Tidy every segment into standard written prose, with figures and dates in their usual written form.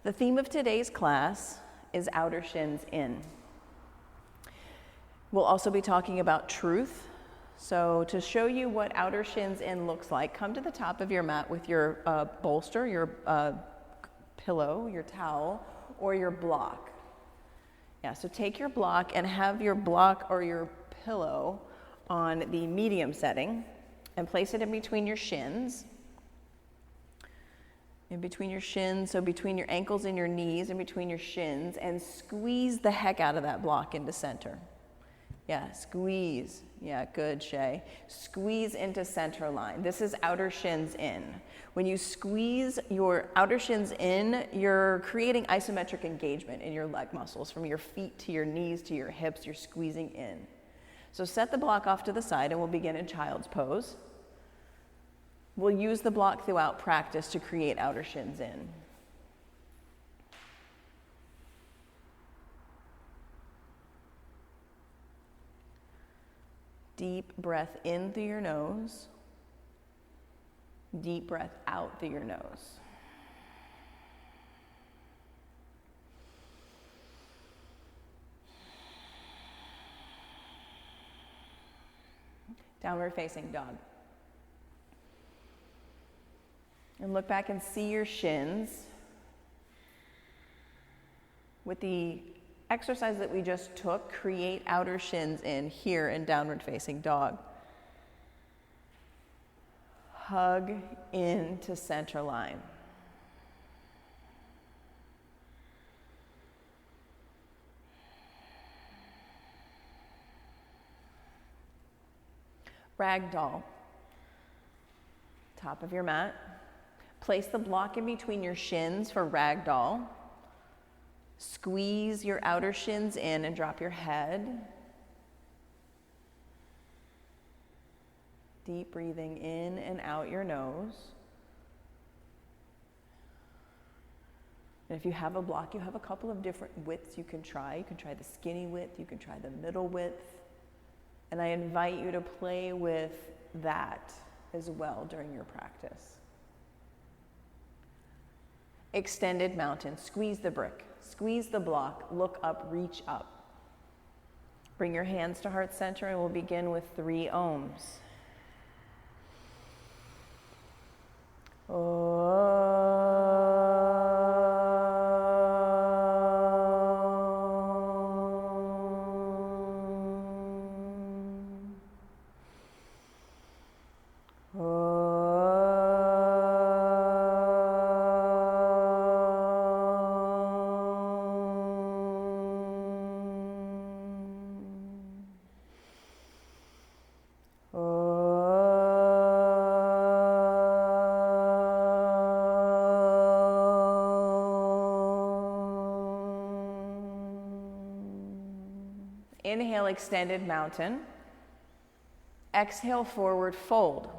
The theme of today's class is outer shins in. We'll also be talking about truth. So to show you what outer shins in looks like, come to the top of your mat with your bolster, your pillow, your towel, or your block. Yeah, so take your block and have your block or your pillow on the medium setting and place it in between your shins. In between your shins, so between your ankles and your knees, in between your shins, and squeeze the heck out of that block into center. Yeah, squeeze. Yeah, good, Shay. Squeeze into center line. This is outer shins in. When you squeeze your outer shins in, you're creating isometric engagement in your leg muscles. From your feet to your knees to your hips, you're squeezing in. So set the block off to the side and we'll begin in child's pose. We'll use the block throughout practice to create outer shins in. Deep breath in through your nose. Deep breath out through your nose. Downward facing dog. And look back and see your shins. With the exercise that we just took, create outer shins in here in downward facing dog. Hug into center line. Ragdoll. Top of your mat. Place the block in between your shins for ragdoll. Squeeze your outer shins in and drop your head. Deep breathing in and out your nose. And if you have a block, you have a couple of different widths you can try. You can try the skinny width, you can try the middle width. And I invite you to play with that as well during your practice. Extended mountain. Squeeze the brick. Squeeze the block. Look up, reach up. Bring your hands to heart center and we'll begin with 3 ohms. Inhale, extended mountain. Exhale, forward fold.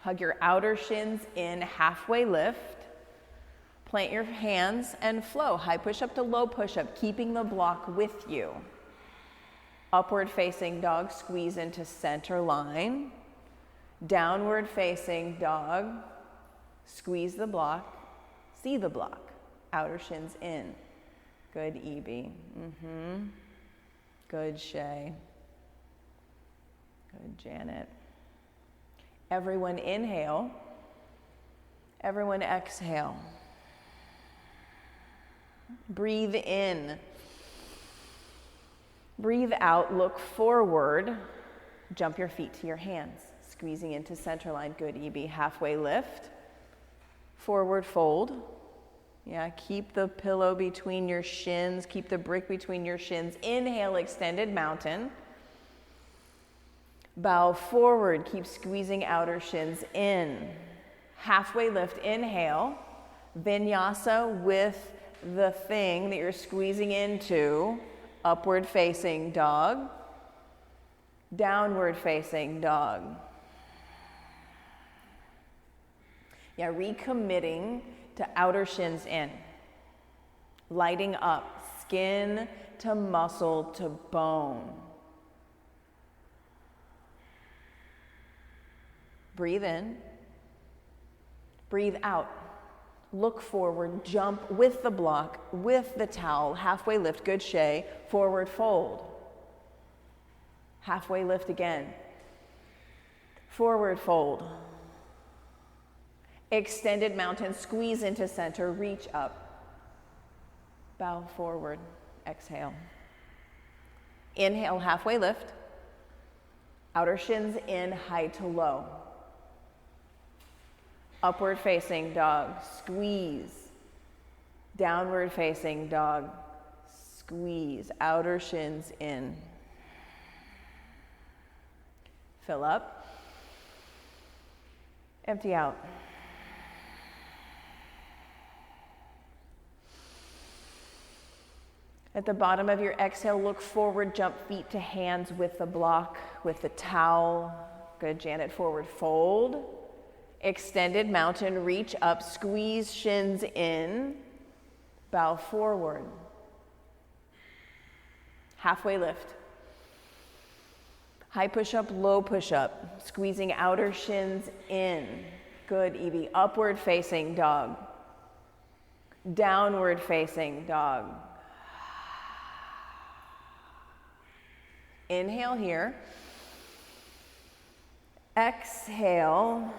Hug your outer shins in, halfway lift. Plant your hands and flow. High push-up to low push-up, keeping the block with you. Upward facing dog, squeeze into center line. Downward facing dog, squeeze the block, see the block. Outer shins in. Good, Evie. Good, Shay. Good, Janet. Everyone inhale. Everyone exhale. Breathe in. Breathe out, look forward. Jump your feet to your hands. Squeezing into center line. Good, EB. Halfway lift. Forward fold. Yeah, keep the pillow between your shins. Keep the brick between your shins. Inhale, extended mountain. Bow forward. Keep squeezing outer shins in. Halfway lift. Inhale. Vinyasa with the thing that you're squeezing into. Upward facing dog. Downward facing dog. Yeah, recommitting to outer shins in. Lighting up, skin to muscle to bone. Breathe in. Breathe out. look forward, jump with the block, with the towel, halfway lift, good shay, forward fold. Halfway lift again. Forward fold. Extended mountain, squeeze into center, reach up. Bow forward, exhale. Inhale, halfway lift. Outer shins in, high to low. Upward facing dog, squeeze. Downward facing dog, squeeze. Outer shins in. Fill up. Empty out. At the bottom of your exhale, look forward, jump feet to hands with the block, with the towel. Good, Janet, forward fold. Extended mountain, reach up, squeeze shins in, bow forward. Halfway lift. High push-up, low push-up, squeezing outer shins in. Good, Evie. Upward facing dog. Downward facing dog. Inhale here. Exhale.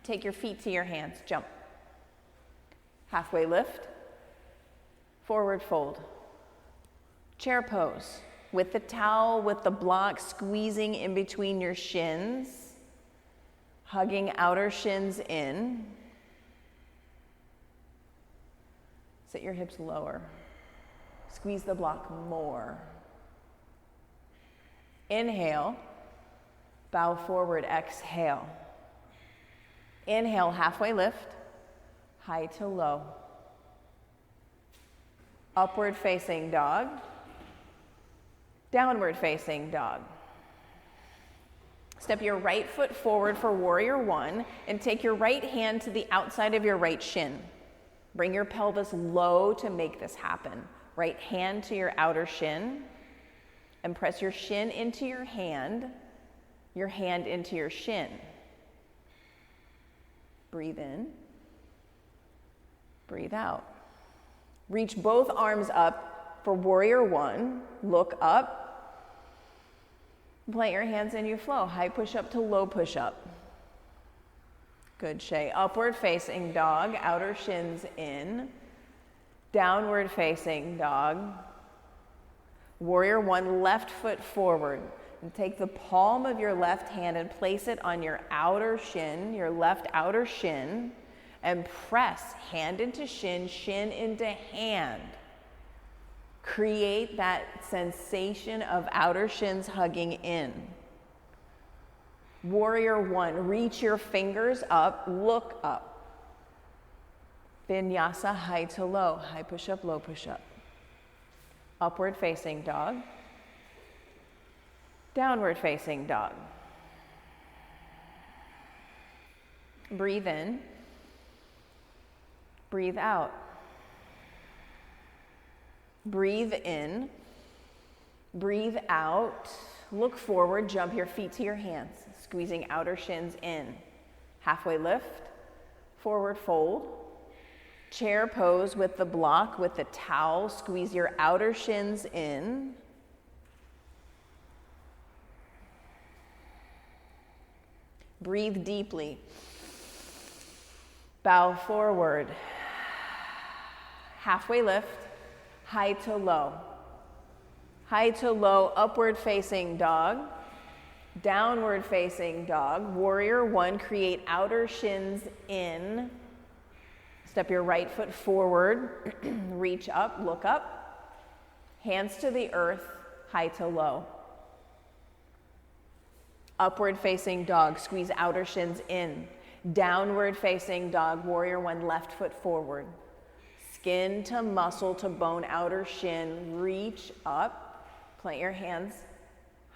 Take your feet to your hands, jump. Halfway lift. Forward fold. Chair pose. With the towel, with the block, squeezing in between your shins. Hugging outer shins in. Sit your hips lower. Squeeze the block more. Inhale, bow forward, exhale. Inhale, halfway lift, high to low. Upward facing dog, downward facing dog. Step your right foot forward for warrior one and take your right hand to the outside of your right shin. Bring your pelvis low to make this happen. Right hand to your outer shin. And press your shin into your hand into your shin. Breathe in, breathe out. Reach both arms up for warrior one. Look up. Plant your hands and you flow. High push up to low push up. Good, Shay. Upward facing dog, outer shins in. Downward facing dog. Warrior one, left foot forward. And take the palm of your left hand and place it on your outer shin, your left outer shin, and press hand into shin, shin into hand. Create that sensation of outer shins hugging in. Warrior one, reach your fingers up, look up. Vinyasa, high to low, high push up, low push up. Upward facing dog. Downward facing dog. Breathe in. Breathe out. Breathe in. Breathe out. Look forward, jump your feet to your hands, squeezing outer shins in. Halfway lift. Forward fold. Chair pose with the block, with the towel. Squeeze your outer shins in. Breathe deeply. Bow forward. Halfway lift. High to low. High to low, upward facing dog. Downward facing dog. Warrior one, create outer shins in. Step your right foot forward, reach up, look up, hands to the earth, high to low. Upward facing dog, squeeze outer shins in. Downward facing dog, warrior one, left foot forward. Skin to muscle to bone, outer shin, reach up, plant your hands,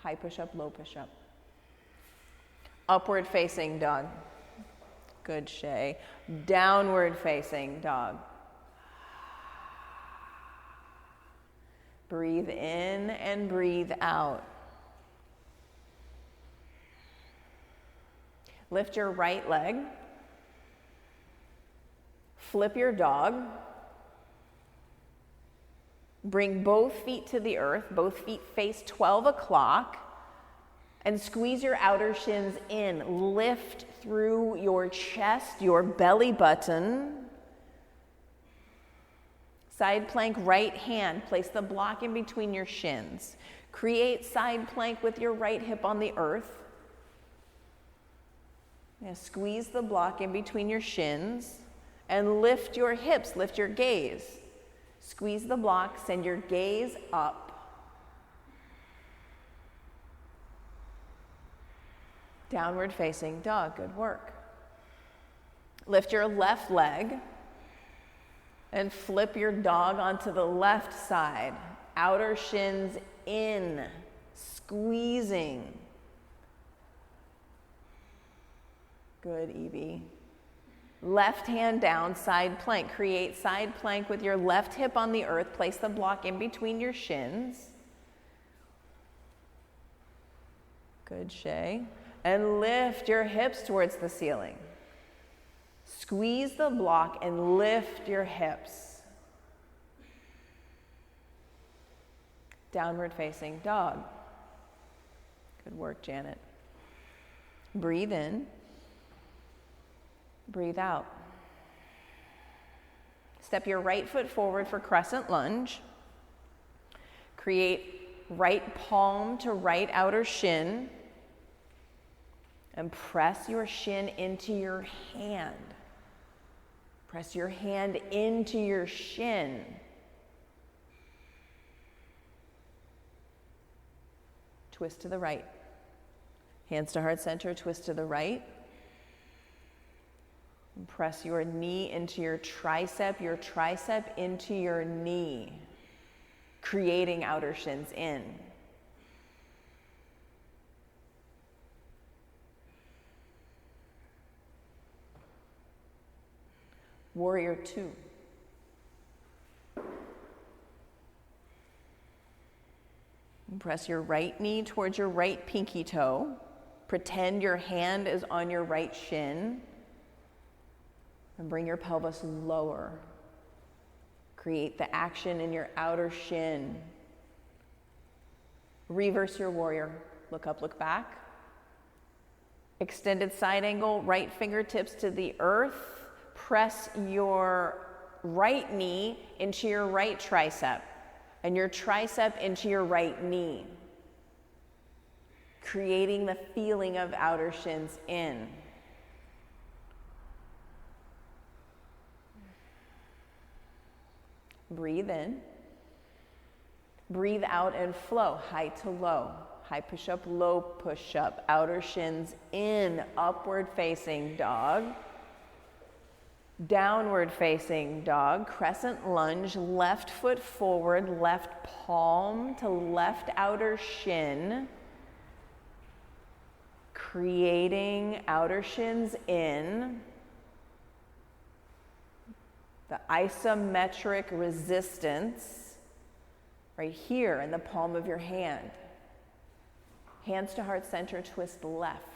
high push up, low push up. Upward facing dog. Good, Shay. Downward facing dog. Breathe in and breathe out. Lift your right leg. Flip your dog. Bring both feet to the earth. Both feet face 12 o'clock. And squeeze your outer shins in. Lift through your chest, your belly button. Side plank, right hand. Place the block in between your shins. Create side plank with your right hip on the earth. Now squeeze the block in between your shins and lift your hips, lift your gaze. Squeeze the block, send your gaze up. Downward facing dog, good work. Lift your left leg and flip your dog onto the left side. Outer shins in, squeezing. Good, Evie. Left hand down, side plank. Create side plank with your left hip on the earth. Place the block in between your shins. Good, Shay. And lift your hips towards the ceiling. Squeeze the block and lift your hips. Downward facing dog. Good work, Janet. Breathe in. Breathe out. Step your right foot forward for crescent lunge. Create right palm to right outer shin. And press your shin into your hand. Press your hand into your shin. Twist to the right. Hands to heart center, twist to the right. And press your knee into your tricep into your knee, creating outer shins in. Warrior 2. Press your right knee towards your right pinky toe. Pretend your hand is on your right shin. And bring your pelvis lower. Create the action in your outer shin. Reverse your warrior. Look up, look back. Extended side angle, right fingertips to the earth. Press your right knee into your right tricep and your tricep into your right knee, creating the feeling of outer shins in. Breathe in. Breathe out and flow, high to low. High push-up, low push-up. Outer shins in, upward facing dog. Downward facing dog, crescent lunge, left foot forward, left palm to left outer shin, creating outer shins in, the isometric resistance right here in the palm of your hand. Hands to heart center, twist left.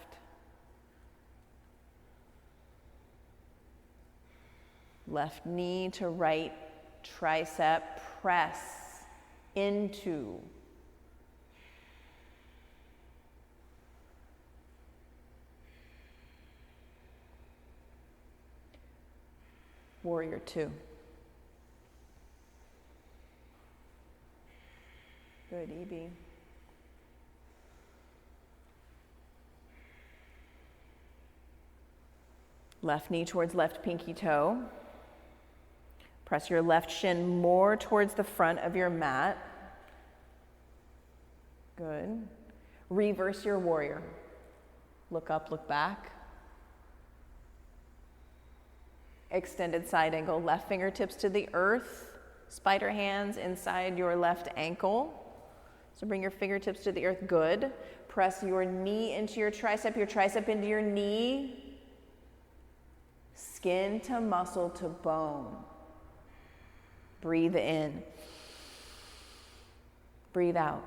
Left knee to right tricep, press into. Warrior 2. Good, EB. Left knee towards left pinky toe. Press your left shin more towards the front of your mat. Good. Reverse your warrior. Look up, look back. Extended side angle, left fingertips to the earth. Spider hands inside your left ankle. So bring your fingertips to the earth. Good. Press your knee into your tricep into your knee. Skin to muscle to bone. Breathe in. Breathe out.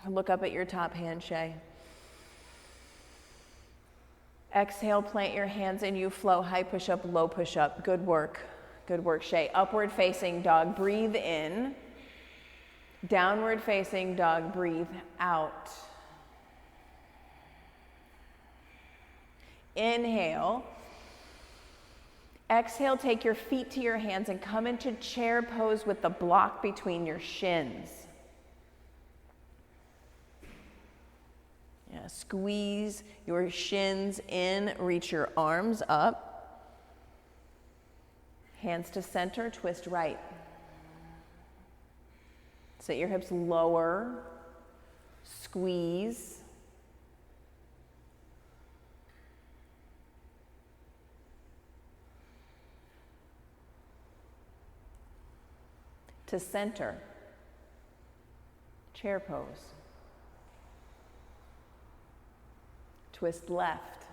Look up at your top hand, Shay. Exhale, plant your hands and you flow. High push-up, low push-up. Good work. Good work, Shay. Upward facing dog. Breathe in. Downward facing dog. Breathe out. Inhale. Exhale, take your feet to your hands and come into chair pose with the block between your shins. Yeah, squeeze your shins in, reach your arms up. Hands to center, twist right. Sit your hips lower, squeeze. To center, chair pose. Twist left.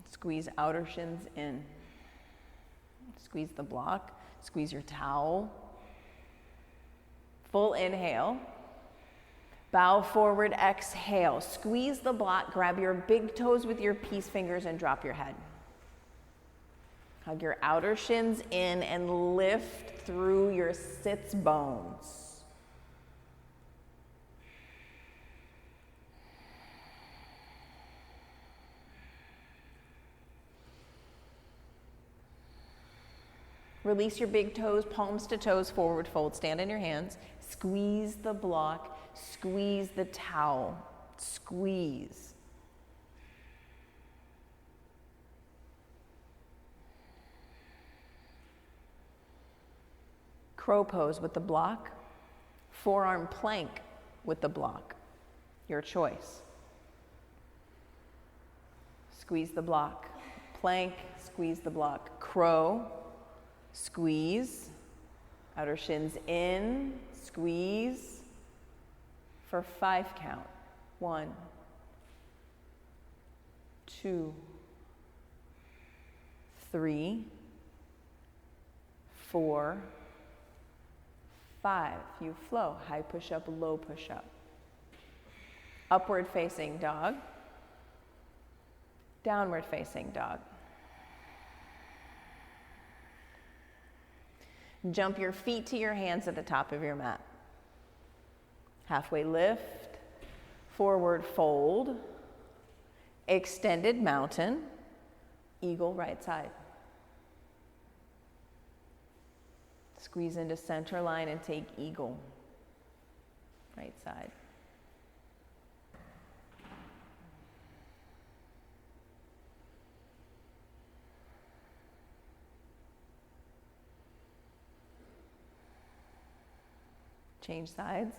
Squeeze outer shins in. Squeeze the block, squeeze your towel. Full inhale. Bow forward, exhale. Squeeze the block, grab your big toes with your peace fingers and drop your head. Hug your outer shins in and lift through your sits bones. Release your big toes, palms to toes, forward fold. Stand in your hands. Squeeze the block, squeeze the towel, squeeze. Crow pose with the block, forearm plank with the block, your choice. Squeeze the block, plank, squeeze the block, crow, squeeze, outer shins in, squeeze, for 5 count. 1, 2, 3, 4, 5. You flow. High push-up, low push-up. Upward facing dog. Downward facing dog. Jump your feet to your hands at the top of your mat. Halfway lift. Forward fold. Extended mountain. Eagle right side. Squeeze into center line and take eagle. Right side. Change sides.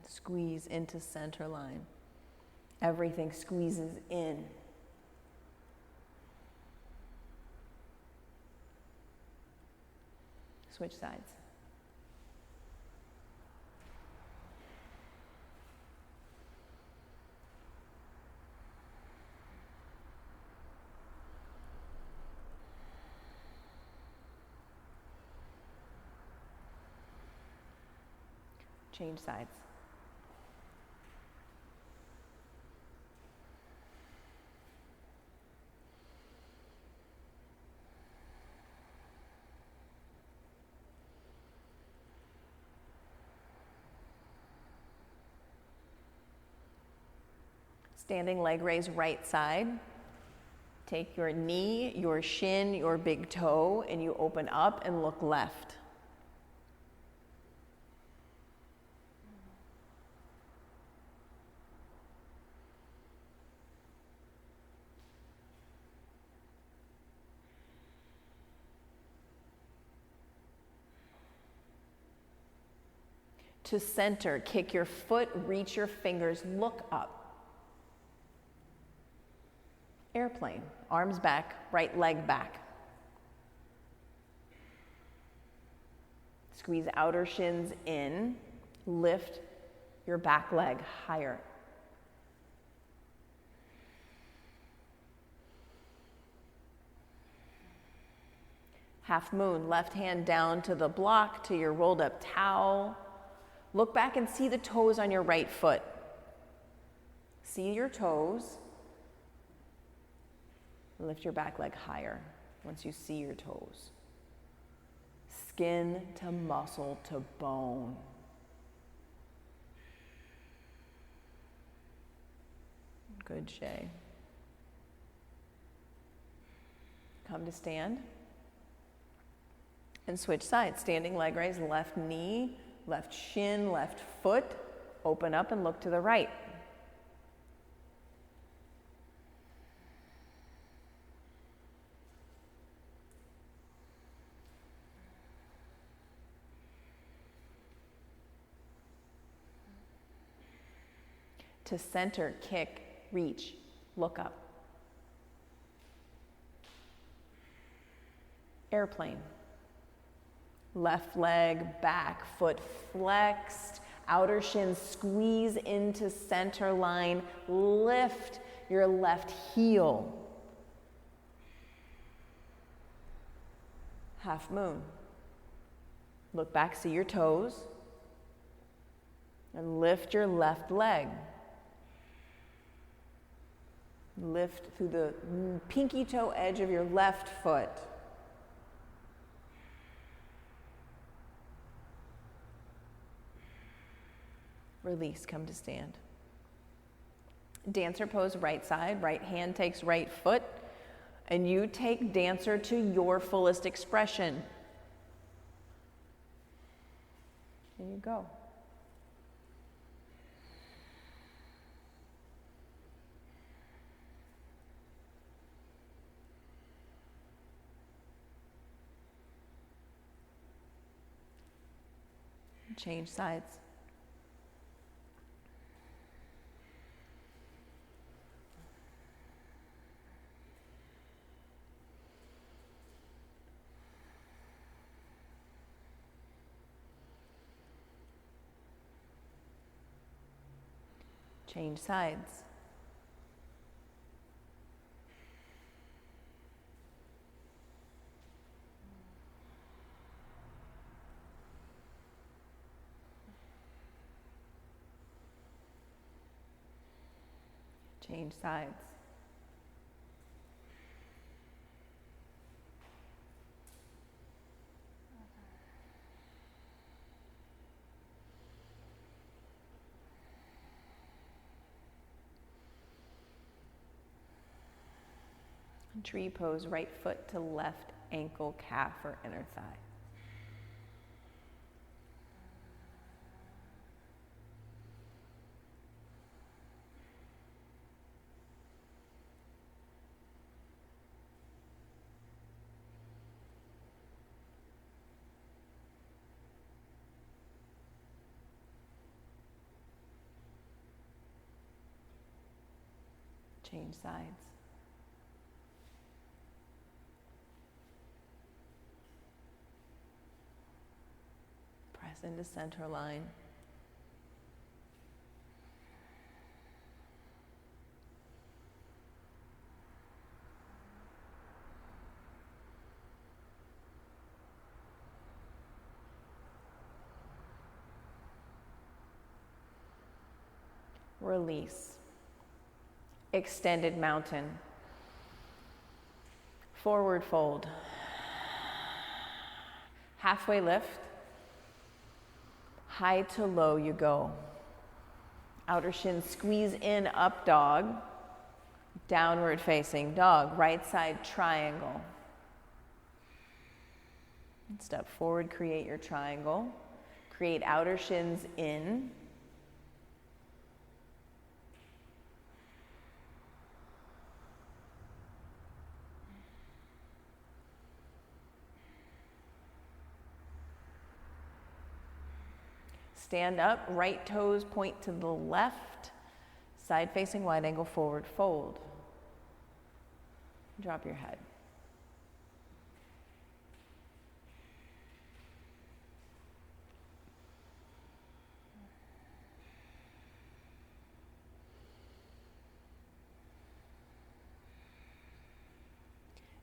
Squeeze into center line. Everything squeezes in. Switch sides. Change sides. Standing leg raise right side. Take your knee, your shin, your big toe, and you open up and look left. To center, kick your foot, reach your fingers, look up. Airplane, arms back, right leg back. Squeeze outer shins in, lift your back leg higher. Half moon, left hand down to the block, to your rolled up towel. Look back and see the toes on your right foot. See your toes. Lift your back leg higher once you see your toes. Skin to muscle to bone. Good, Shay. Come to stand. And switch sides. Standing leg raise, left knee, left shin, left foot. Open up and look to the right. To center, kick, reach, look up. Airplane. Left leg, back foot flexed, outer shin squeeze into center line, lift your left heel. Half moon. Look back, see your toes, and lift your left leg. Lift through the pinky toe edge of your left foot. Release, come to stand. Dancer pose, right side, right hand takes right foot, and you take dancer to your fullest expression. There you go. Change sides. Change sides. Change sides. Tree pose, right foot to left ankle, calf, or inner thigh. Change sides. Press into center line. Release. Extended mountain. Forward fold. Halfway lift. High to low you go. Outer shin squeeze in, up dog. Downward facing dog. Right side triangle. Step forward, create your triangle. Create outer shins in. Stand up, right toes point to the left, side facing wide angle forward fold. Drop your head.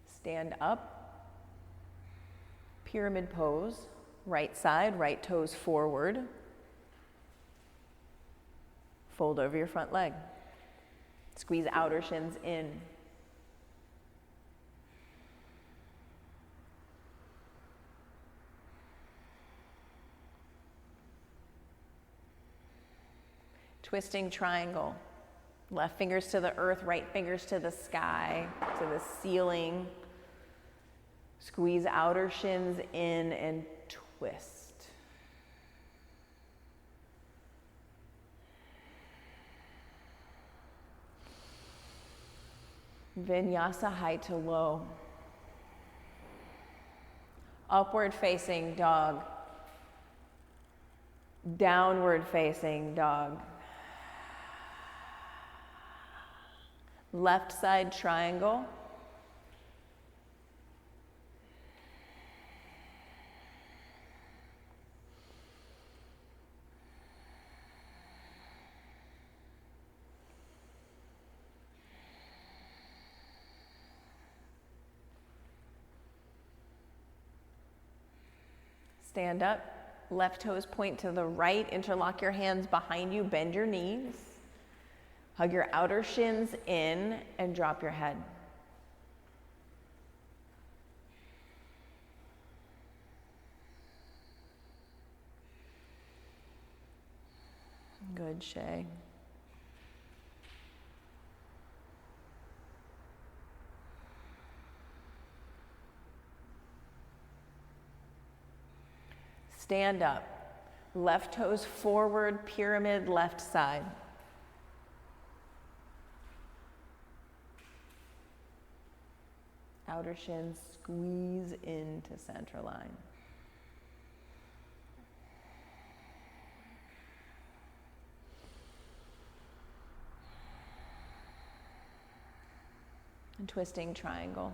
Stand up, pyramid pose. Right side, right toes forward. Fold over your front leg. Squeeze outer shins in. Twisting triangle. Left fingers to the earth, right fingers to the sky, to the ceiling. Squeeze outer shins in and twist. Vinyasa high to low. Upward facing dog. Downward facing dog. Left side triangle. Stand up, left toes point to the right, interlock your hands behind you, bend your knees. Hug your outer shins in and drop your head. Good, Shay. Stand up, left toes forward, pyramid, left side. Outer shins squeeze into center line. And twisting triangle.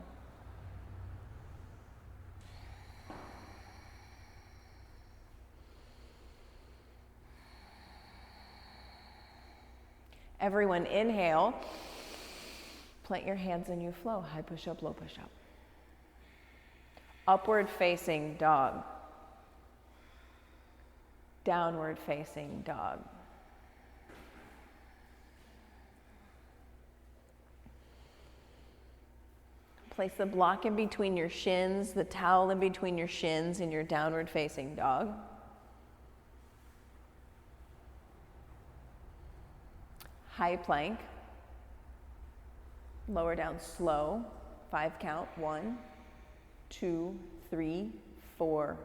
Everyone inhale, plant your hands and you flow. High push up, low push up. Upward facing dog. Downward facing dog. Place the block in between your shins, the towel in between your shins in your downward facing dog. High plank. Lower down slow. 5 count. 1, 2, 3, 4,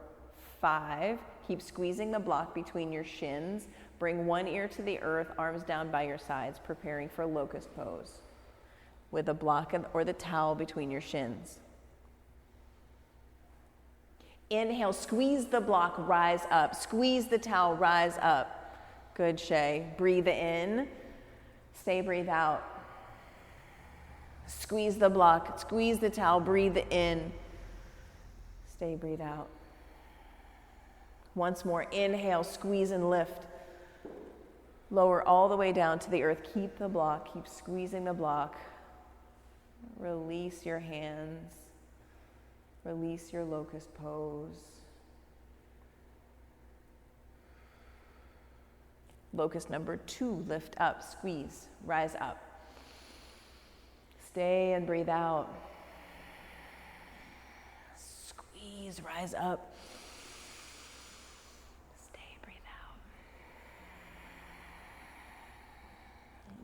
5. Keep squeezing the block between your shins. Bring one ear to the earth, arms down by your sides, preparing for locust pose with a block or the towel between your shins. Inhale, squeeze the block, rise up. Squeeze the towel, rise up. Good, Shay. Breathe in. Stay, breathe out. Squeeze the block, squeeze the towel, breathe in. Stay, breathe out. Once more, inhale, squeeze and lift. Lower all the way down to the earth. Keep the block, keep squeezing the block. Release your hands. Release your locust pose. Locust number 2, lift up, squeeze, rise up. Stay and breathe out. Squeeze, rise up. Stay, breathe out.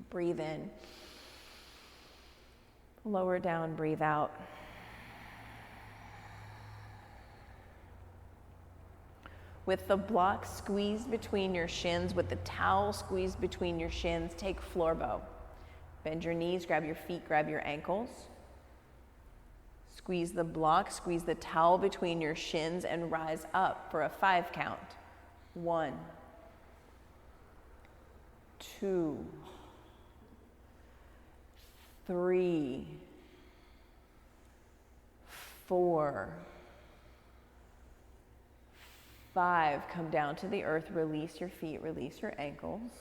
Breathe in. Lower down, breathe out. With the block squeezed between your shins, with the towel squeezed between your shins, take floor bow. Bend your knees, grab your feet, grab your ankles. Squeeze the block, squeeze the towel between your shins and rise up for a 5 count. 1, 2, 3, 4, 5, come down to the earth, release your feet, release your ankles.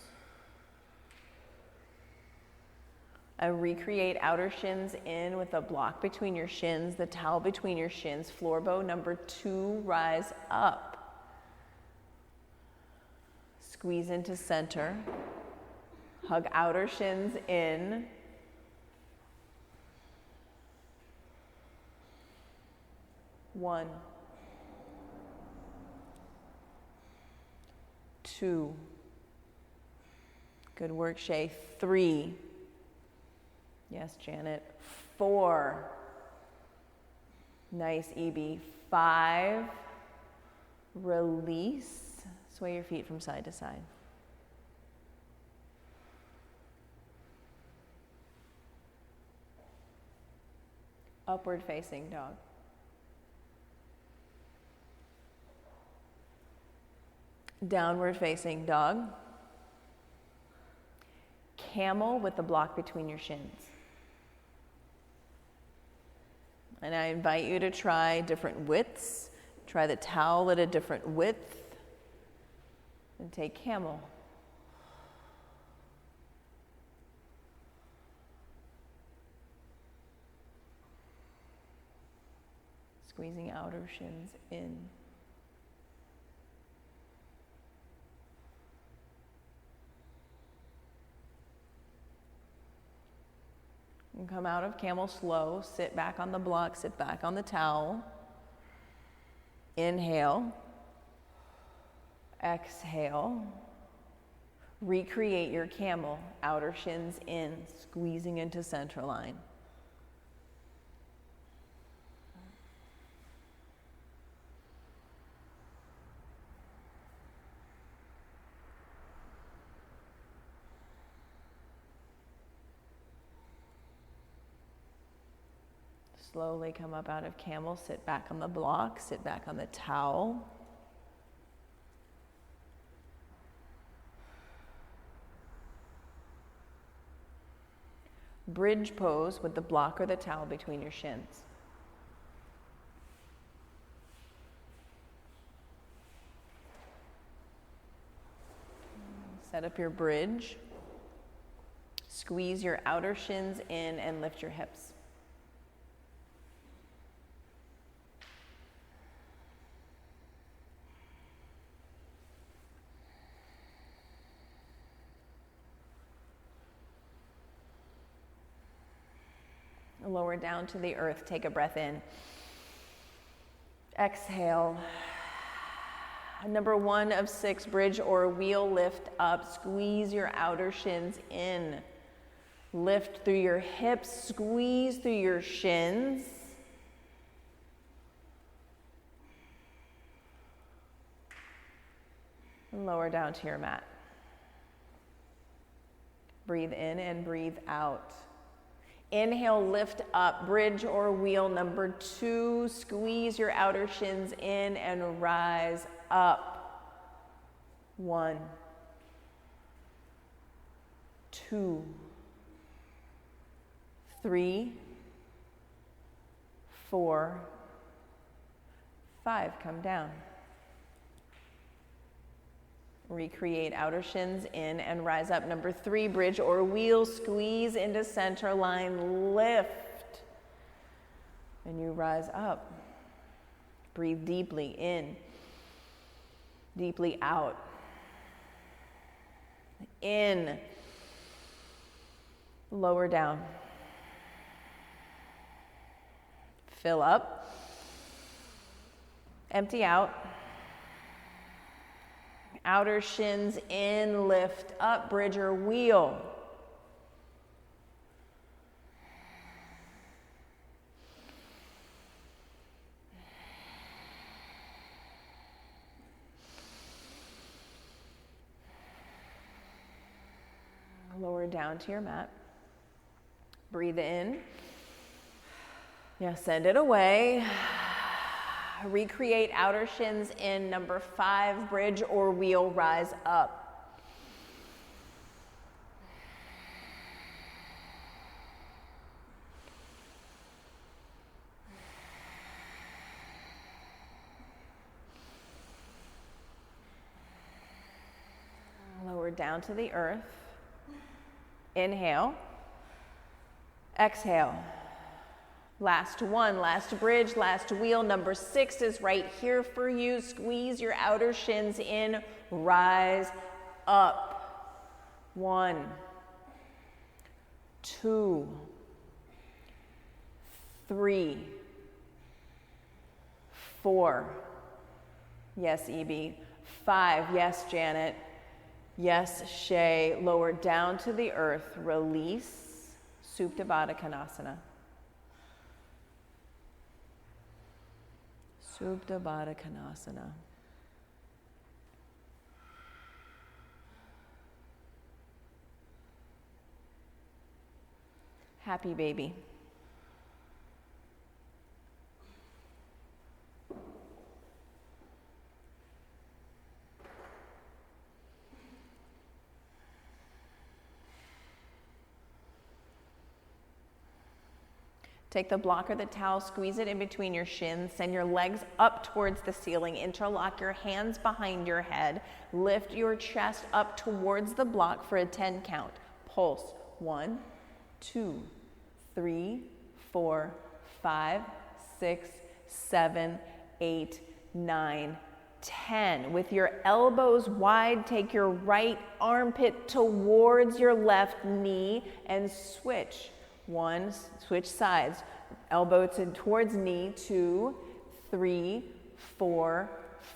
Recreate outer shins in with a block between your shins, the towel between your shins. Floor bow number 2, rise up. Squeeze into center. Hug outer shins in. One, 2. Good work, Shay. 3. Yes, Janet. 4. Nice, EB. 5. Release. Sway your feet from side to side. Upward facing dog. Downward facing dog. Camel with the block between your shins. And I invite you to try different widths. Try the towel at a different width. And take camel. Squeezing outer shins in. And come out of camel slow, sit back on the block, sit back on the towel. Inhale. Exhale. Recreate your camel, outer shins in, squeezing into center line. Slowly come up out of camel, sit back on the block, sit back on the towel. Bridge pose with the block or the towel between your shins. Set up your bridge. Squeeze your outer shins in and lift your hips. Lower down to the earth. Take a breath in. Exhale. Number 1 of 6, bridge or wheel, lift up. Squeeze your outer shins in. Lift through your hips. Squeeze through your shins. And lower down to your mat. Breathe in and breathe out. Inhale, lift up, bridge or wheel. Number 2, squeeze your outer shins in and rise up. 1, 2, 3, 4, 5. Come down. Recreate outer shins in and rise up. Number 3, bridge or wheel, squeeze into center line, lift. And you rise up. Breathe deeply in, deeply out. In, lower down. Fill up. Empty out. Outer shins in, lift up, bridge or wheel. Lower down to your mat. Breathe in. Yeah, send it away. Recreate outer shins in. Number 5, bridge or wheel, rise up. Lower down to the earth. Inhale. Exhale. Last one, last bridge, last wheel. Number 6 is right here for you. Squeeze your outer shins in, rise up. 1, 2, 3, 4. Yes, Evie. 5. Yes, Janet. Yes, Shay. Lower down to the earth. Release. Supta Baddha Konasana. Supta Baddha Konasana. Happy baby. Take the block or the towel, squeeze it in between your shins, send your legs up towards the ceiling, interlock your hands behind your head, lift your chest up towards the block for a 10 count. Pulse. 1, 2, 3, 4, 5, 6, 7, 8, 9, 10. With your elbows wide, take your right armpit towards your left knee and switch. 1, switch sides, elbow towards knee. 2, 3, 4,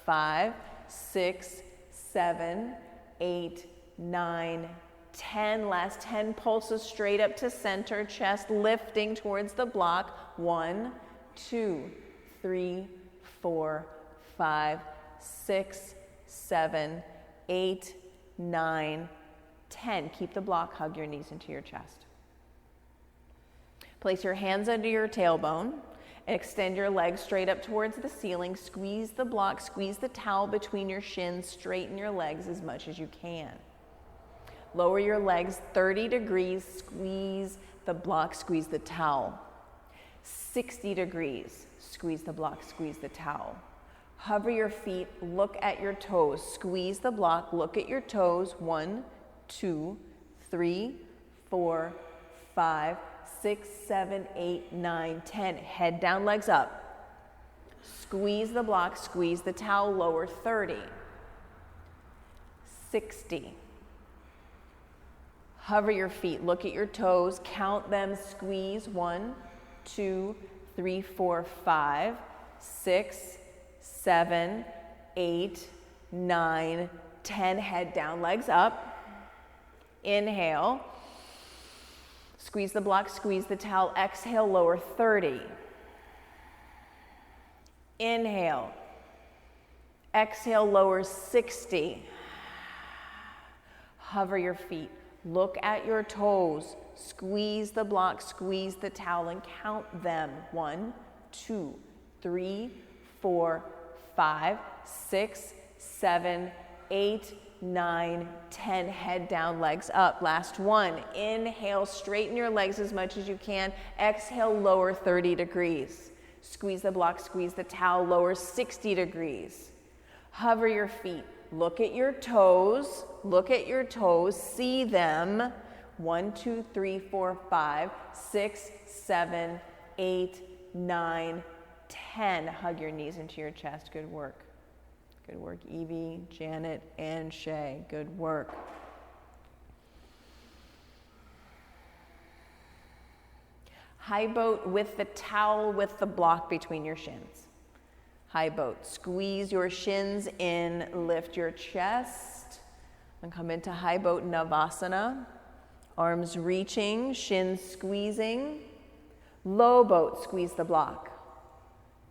5, 6, 7, 8, 9, 10. Last 10 pulses straight up to center, chest lifting towards the block. 1, 2, 3, 4, 5, 6, 7, 8, 9, 10. Keep the block, hug your knees into your chest. Place your hands under your tailbone and extend your legs straight up towards the ceiling. Squeeze the block, squeeze the towel between your shins, straighten your legs as much as you can. Lower your legs 30 degrees, squeeze the block, squeeze the towel. 60 degrees, squeeze the block, squeeze the towel. Hover your feet, look at your toes, squeeze the block, look at your toes. 1, 2, 3, 4, 5, 6, 7, 8, 9, 10. Head down, legs up. Squeeze the block, squeeze the towel, lower 30. 60. Hover your feet, look at your toes, count them, squeeze. 1, 2, 3, 4, 5, 6, 7, 8, 9, 10. Head down, legs up. Inhale. Squeeze the block, squeeze the towel. Exhale, lower 30. Inhale. Exhale, lower 60. Hover your feet. Look at your toes. Squeeze the block, squeeze the towel, and count them. 1, 2, 3, 4, 5, 6, 7, 8, 9, 10. Head down, legs up. Last one. Inhale, straighten your legs as much as you can. Exhale, lower 30 degrees. Squeeze the block, squeeze the towel, lower 60 degrees. Hover your feet. Look at your toes. Look at your toes. See them. 1, 2, 3, 4, 5, 6, 7, 8, 9, 10. Hug your knees into your chest. Good work. Good work, Evie, Janet, and Shay. Good work. High boat with the towel with the block between your shins. High boat. Squeeze your shins in, lift your chest, and come into high boat Navasana. Arms reaching, shins squeezing. Low boat, squeeze the block.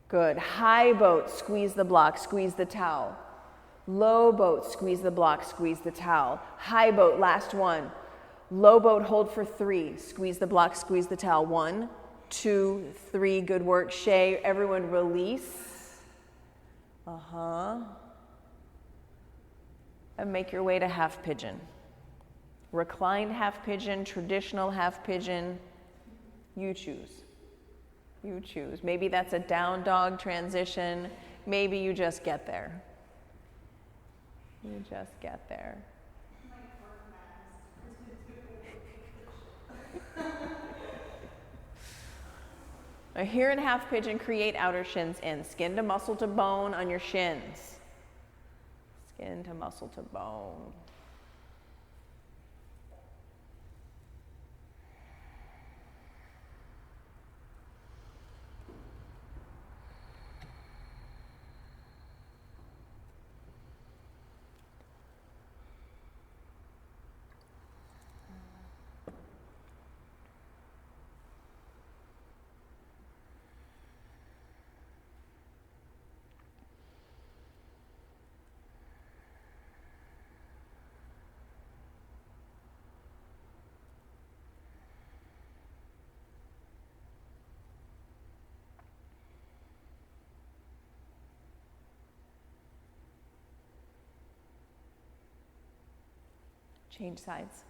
Good. High boat, squeeze the block, squeeze the towel. Low boat, squeeze the block, squeeze the towel. High boat, last one. Low boat, hold for 3. Squeeze the block, squeeze the towel. 1, 2, 3. Good work. Shay, everyone release. And make your way to half pigeon. Reclined half pigeon, traditional half pigeon. You choose. You choose. Maybe that's a down dog transition. Maybe you just get there. You just get there. Here in half pigeon, create outer shins in. Skin to muscle to bone on your shins. Skin to muscle to bone. Change sides.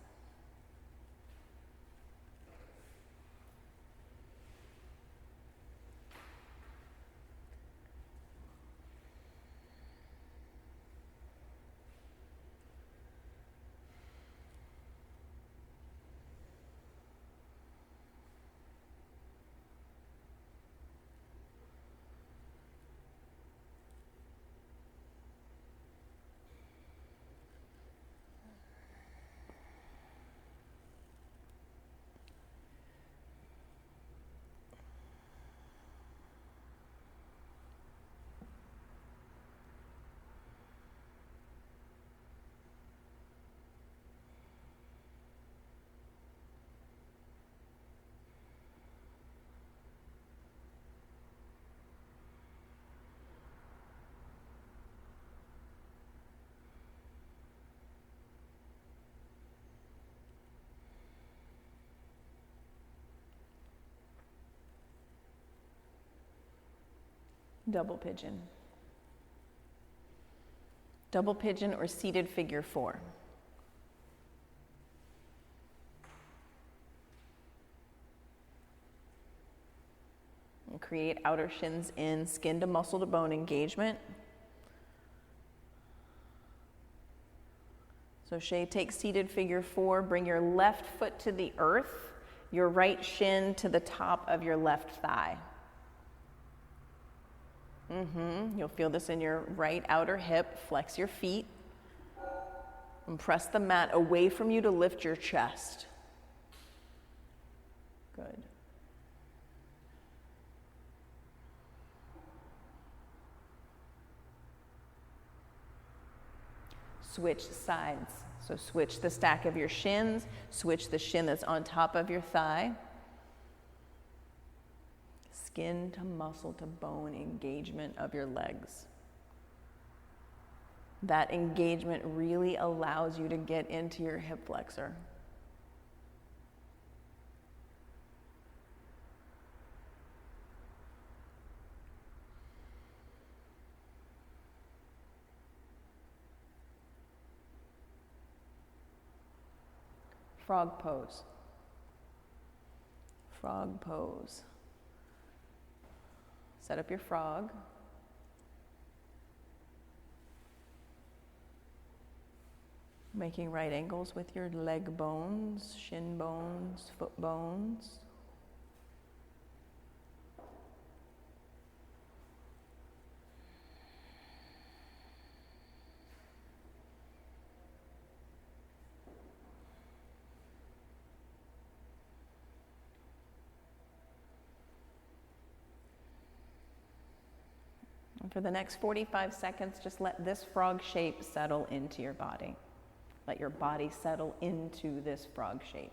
Double pigeon. Double pigeon or seated figure 4. And create outer shins in, skin to muscle to bone engagement. So Shay, take seated figure 4, bring your left foot to the earth, your right shin to the top of your left thigh. You'll feel this in your right outer hip. Flex your feet and press the mat away from you to lift your chest. Good. Switch sides. So switch the stack of your shins, switch the shin that's on top of your thigh. Skin to muscle to bone engagement of your legs. That engagement really allows you to get into your hip flexor. Frog pose. Frog pose. Set up your frog. Making right angles with your leg bones, shin bones, foot bones. And for the next 45 seconds, just let this frog shape settle into your body. Let your body settle into this frog shape.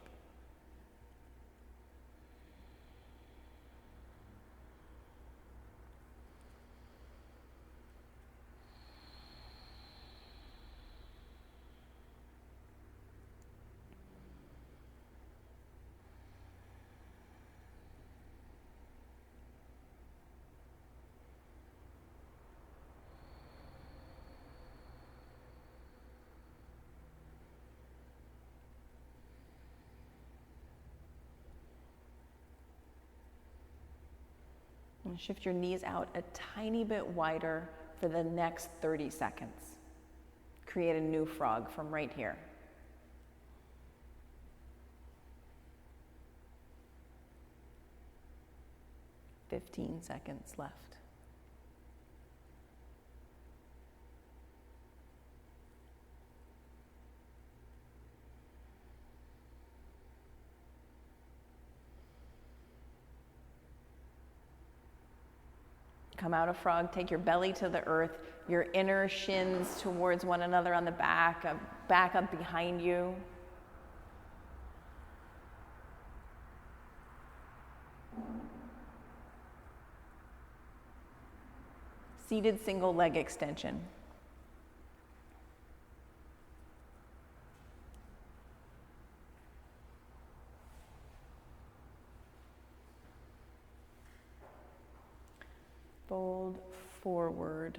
And shift your knees out a tiny bit wider for the next 30 seconds. Create a new frog from right here. 15 seconds left. Come out of frog, take your belly to the earth, your inner shins towards one another on the back up behind you. Seated single leg extension. Fold forward.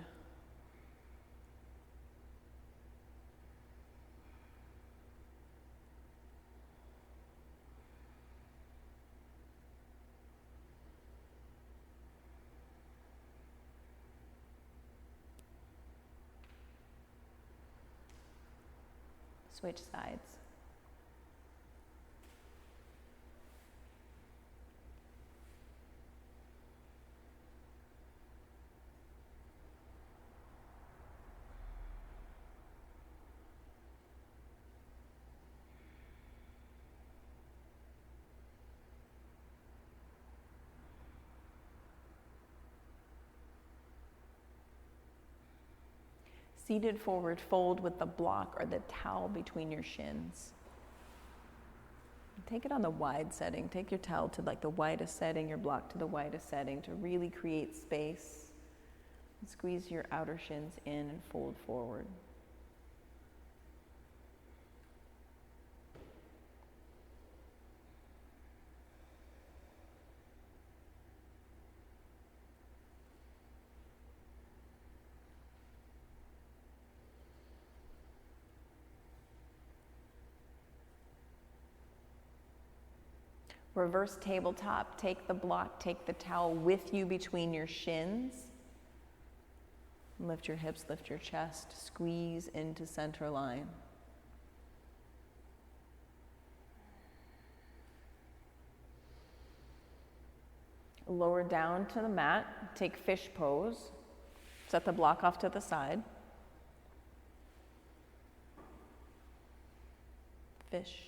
Switch sides. Seated forward, fold with the block or the towel between your shins. Take it on the wide setting. Take your towel to like the widest setting, your block to the widest setting to really create space. And squeeze your outer shins in and fold forward. Reverse tabletop, take the block, take the towel with you between your shins. Lift your hips, lift your chest, squeeze into center line. Lower down to the mat, take fish pose. Set the block off to the side. Fish.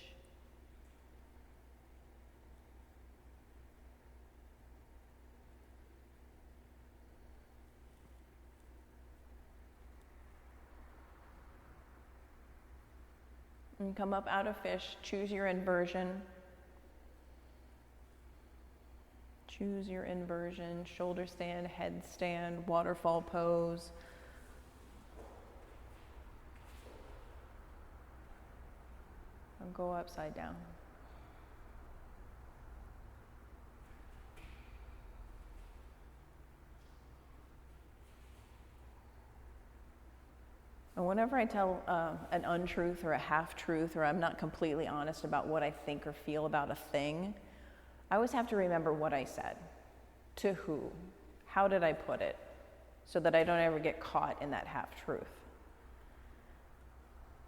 And come up out of fish, choose your inversion. Choose your inversion, shoulder stand, head stand, waterfall pose. Or go upside down. And whenever I tell an untruth or a half-truth, or I'm not completely honest about what I think or feel about a thing, I always have to remember what I said. To who? How did I put it? So that I don't ever get caught in that half-truth.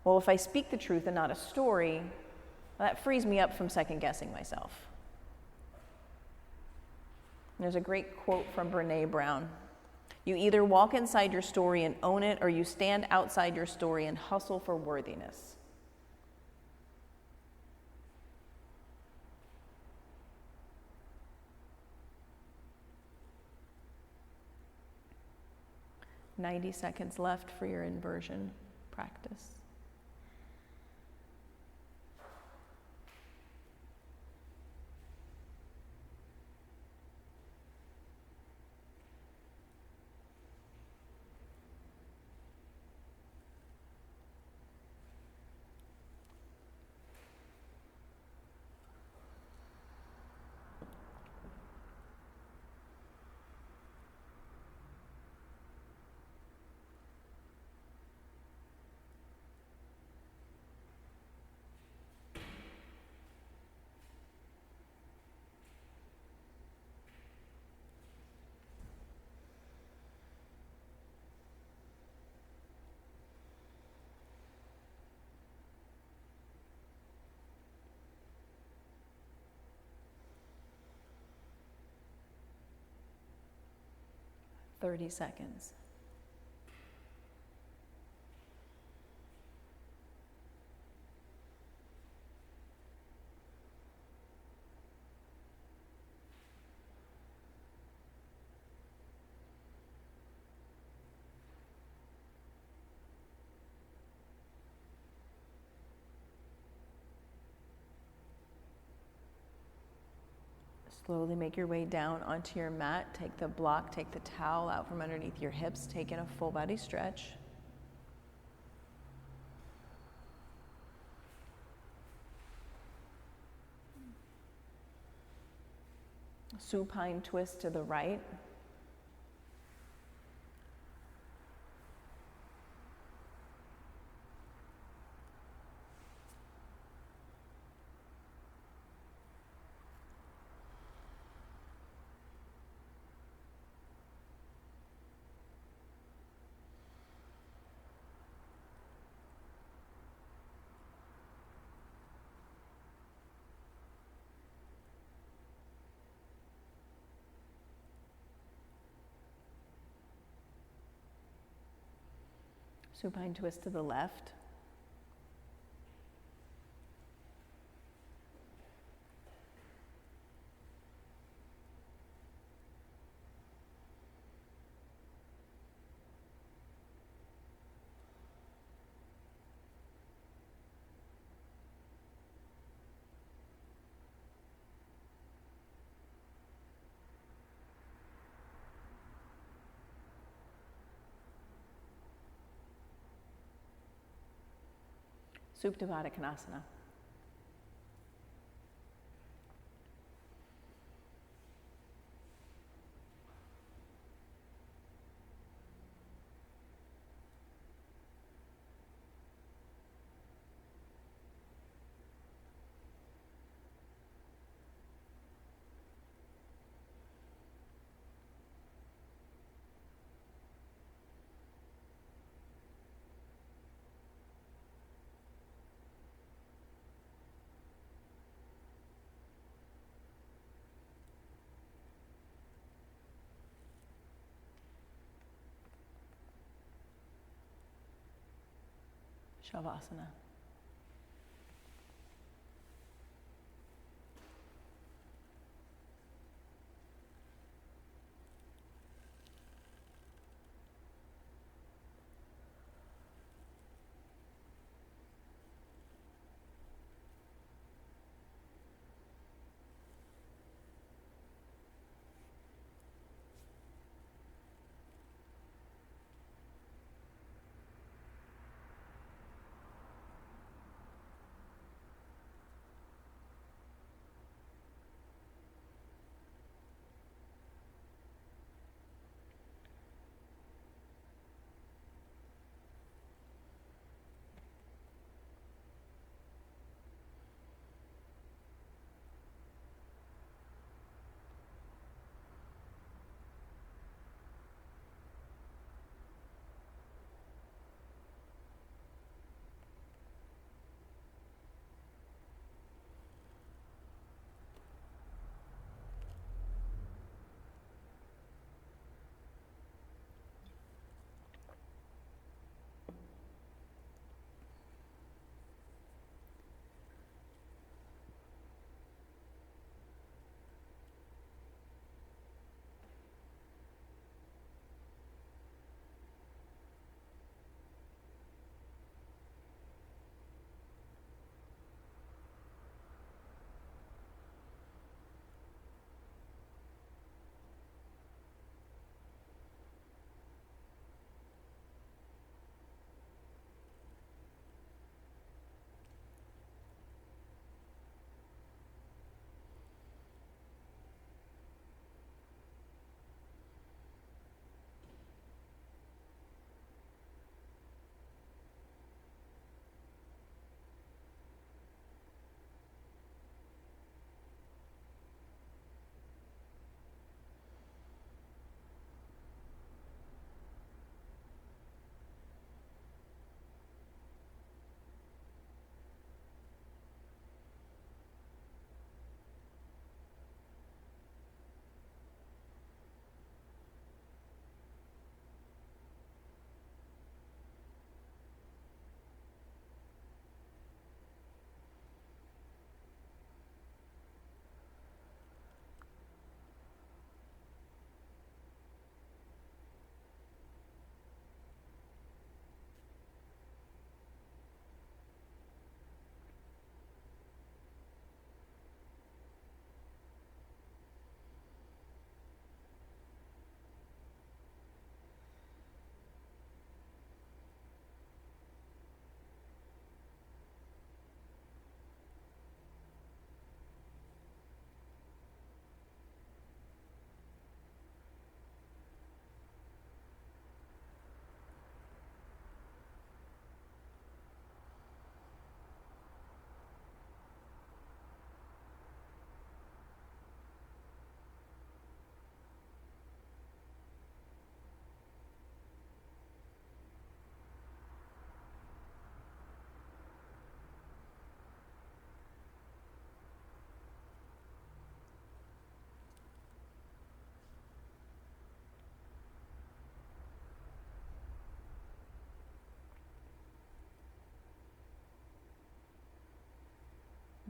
Well, if I speak the truth and not a story, that frees me up from second-guessing myself. There's a great quote from Brene Brown. You either walk inside your story and own it, or you stand outside your story and hustle for worthiness. "90 seconds left for your inversion practice. 30 seconds. Slowly make your way down onto your mat. Take the block, take the towel out from underneath your hips. Take in a full body stretch. Supine twist to the right. Supine twist to the left. Supta Baddha Konasana. Shavasana.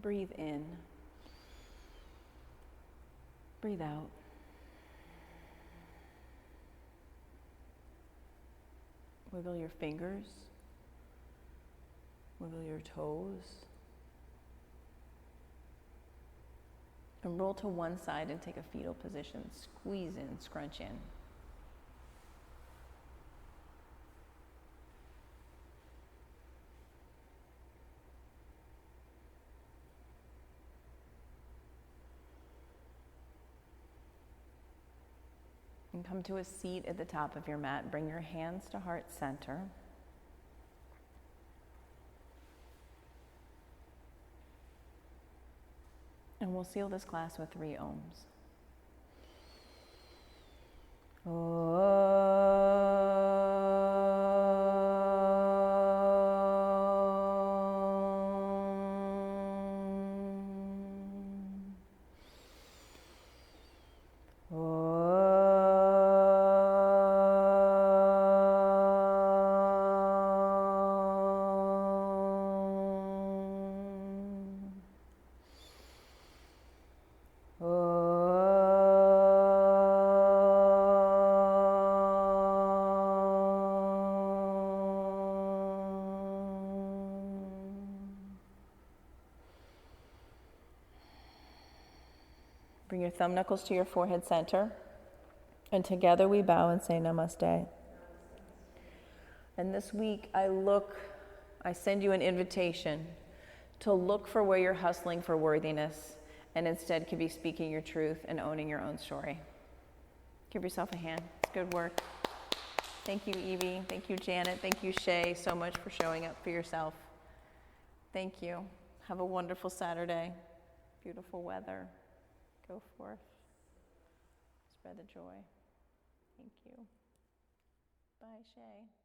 Breathe in. Breathe out. Wiggle your fingers. Wiggle your toes. And roll to one side and take a fetal position. Squeeze in, scrunch in. And come to a seat at the top of your mat. Bring your hands to heart center. And we'll seal this class with 3 ohms. Bring your thumb knuckles to your forehead center. And together we bow and say namaste. And this week I send you an invitation to look for where you're hustling for worthiness and instead can be speaking your truth and owning your own story. Give yourself a hand. It's good work. Thank you, Evie. Thank you, Janet. Thank you, Shay, so much for showing up for yourself. Thank you. Have a wonderful Saturday. Beautiful weather. Go forth. Spread the joy. Thank you. Bye, Shay.